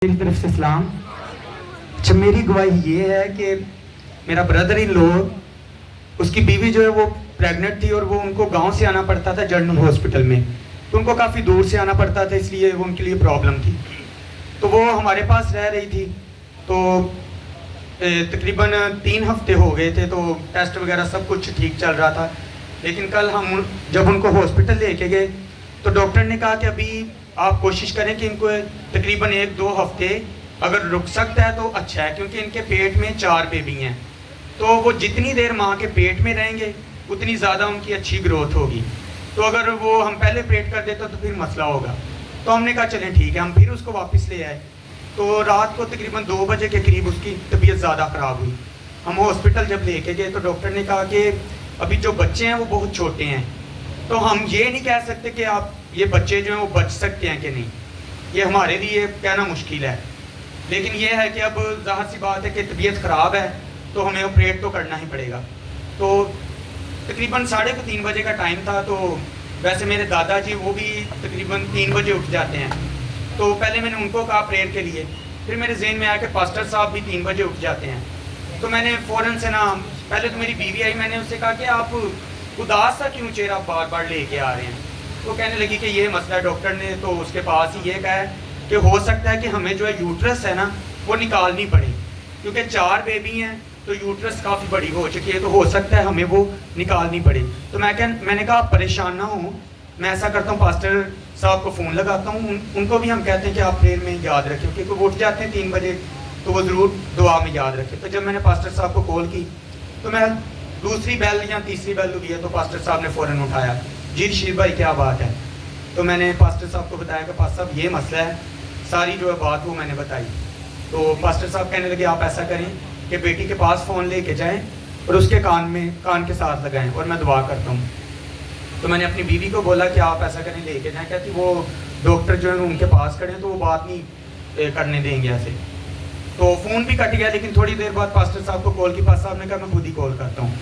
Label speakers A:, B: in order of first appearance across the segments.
A: میری طرف سے اسلام. اچھا، میری گواہی یہ ہے کہ میرا بردر ان لو، اس کی بیوی جو ہے وہ پریگننٹ تھی اور وہ ان کو گاؤں سے آنا پڑتا تھا جنرل ہاسپٹل میں. تو ان کو کافی دور سے آنا پڑتا تھا، اس لیے وہ ان کے لیے پرابلم تھی. تو وہ ہمارے پاس رہ رہی تھی. تو تقریباً 3 ہفتے ہو گئے تھے، تو ٹیسٹ وغیرہ سب کچھ ٹھیک چل رہا تھا. لیکن کل ہم جب ان کو ہاسپٹل لے کے گئے تو ڈاکٹر نے کہا کہ ابھی آپ کوشش کریں کہ ان کو تقریباً 1-2 ہفتے اگر رک سکتا ہے تو اچھا ہے، کیونکہ ان کے پیٹ میں 4 بیبی ہیں. تو وہ جتنی دیر ماں کے پیٹ میں رہیں گے اتنی زیادہ ان کی اچھی گروتھ ہوگی. تو اگر وہ ہم پہلے پیٹ کر دیتے تو پھر مسئلہ ہوگا. تو ہم نے کہا چلیں ٹھیک ہے. ہم پھر اس کو واپس لے آئے. تو رات کو تقریباً 2 بجے کے قریب اس کی طبیعت زیادہ خراب ہوئی. ہم ہاسپٹل جب لے کے گئے تو ڈاکٹر نے کہا کہ ابھی جو بچے ہیں وہ بہت چھوٹے ہیں، تو ہم یہ نہیں کہہ سکتے کہ آپ یہ بچے جو ہیں وہ بچ سکتے ہیں کہ نہیں. یہ ہمارے لیے کہنا مشکل ہے. لیکن یہ ہے کہ اب ظاہر سی بات ہے کہ طبیعت خراب ہے تو ہمیں آپریٹ تو کرنا ہی پڑے گا. تو تقریباً 3:30 بجے کا ٹائم تھا. تو ویسے میرے دادا جی وہ بھی تقریباً 3 بجے اٹھ جاتے ہیں. تو پہلے میں نے ان کو کہا پریئر کے لیے. پھر میرے ذہن میں آیا کہ پاسٹر صاحب بھی 3 بجے اٹھ جاتے ہیں. تو میں نے فوراً سے پہلے تو میری بیوی آئی. میں نے اس سے کہا کہ آپ اداس سا کیوں چہرہ بار بار لے کے آ رہے ہیں. وہ کہنے لگی کہ یہ مسئلہ ڈاکٹر نے تو اس کے پاس ہی یہ کہا ہے کہ ہو سکتا ہے کہ ہمیں جو ہے یوٹرس ہے نا وہ نکالنی پڑے، کیونکہ 4 بیبی ہیں تو یوٹرس کافی بڑی ہو چکی ہے، تو ہو سکتا ہے ہمیں وہ نکالنی پڑے. تو میں نے کہا آپ پریشان نہ ہوں، میں ایسا کرتا ہوں پاسٹر صاحب کو فون لگاتا ہوں. ان کو بھی ہم کہتے ہیں کہ آپ پریئر میں یاد رکھیں، کیونکہ وہ اٹھ جاتے ہیں 3 بجے تو وہ ضرور دعا میں یاد رکھیں. تو جب میں نے پاسٹر صاحب کو کال کی تو میں دوسری بیل یا تیسری بیل ہوئی ہے تو پاسٹر صاحب نے فوراً اٹھایا. جی رشید بھائی کیا بات ہے؟ تو میں نے پاسٹر صاحب کو بتایا کہ پاسٹر صاحب یہ مسئلہ ہے. ساری جو ہے بات وہ میں نے بتائی. تو پاسٹر صاحب کہنے لگے آپ ایسا کریں کہ بیٹی کے پاس فون لے کے جائیں اور اس کے کان کے ساتھ لگائیں اور میں دعا کرتا ہوں. تو میں نے اپنی بیوی کو بولا کہ آپ ایسا کریں لے کے جائیں. کہتی وہ ڈاکٹر جو ہے ان کے پاس کھڑے ہیں تو وہ بات نہیں کرنے دیں گے ایسے. تو فون بھی کٹ گیا. لیکن تھوڑی دیر بعد پاسٹر صاحب کو کال کی. پاسٹر صاحب نے کہا میں خود ہی کال کرتا ہوں.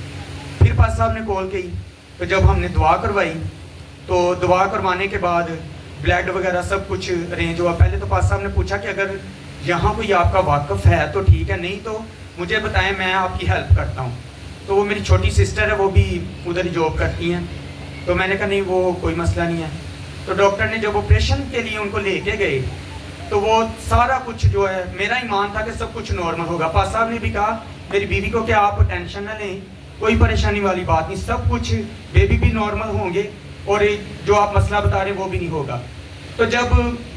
A: پھر پاسٹر صاحب نے کال کی. تو جب ہم نے دعا کروائی تو دعا کروانے کے بعد بلڈ وغیرہ سب کچھ ارینج ہوا. پہلے تو پاسٹر صاحب نے پوچھا کہ اگر یہاں کوئی آپ کا واقف ہے تو ٹھیک ہے، نہیں تو مجھے بتائیں میں آپ کی ہیلپ کرتا ہوں. تو وہ میری چھوٹی سسٹر ہے، وہ بھی ادھر ہی جاب کرتی ہیں. تو میں نے کہا نہیں وہ کوئی مسئلہ نہیں ہے. تو ڈاکٹر نے جب آپریشن کے لیے ان کو لے کے گئے تو وہ سارا کچھ جو ہے میرا ایمان تھا کہ سب کچھ نارمل ہوگا. پاسٹر صاحب نے بھی کہا میری بیوی کو کہ آپ ٹینشن نہ لیں، کوئی پریشانی والی بات نہیں، سب کچھ بیبی بھی نارمل ہوں گے اور جو آپ مسئلہ بتا رہے ہیں وہ بھی نہیں ہوگا. تو جب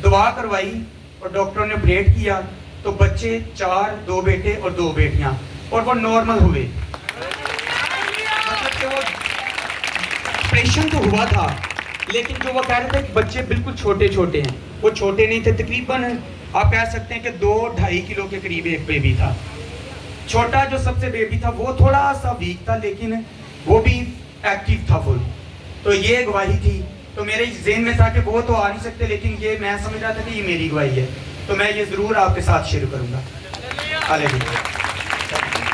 A: دعا کروائی اور ڈاکٹروں نے آپریٹ کیا تو بچے 4، 2 بیٹے اور 2 بیٹیاں، اور وہ نارمل ہوئے. مطلب کہ وہ آپریشن تو ہوا تھا لیکن جو وہ کہہ رہے تھے کہ بچے بالکل چھوٹے چھوٹے ہیں، وہ چھوٹے نہیں تھے. تقریباً آپ کہہ سکتے ہیں کہ 2-2.5 کلو کے قریب ایک بیبی تھا. چھوٹا جو سب سے بیبی تھا وہ تھوڑا سا ویک تھا لیکن وہ بھی ایکٹیو تھا فل. تو یہ گواہی تھی. تو میرے ذہن میں تھا کہ وہ تو آ نہیں سکتے، لیکن یہ میں سمجھ رہا تھا کہ یہ میری گواہی ہے، تو میں یہ ضرور آپ کے ساتھ شیئر کروں گا. ہاللیلویا.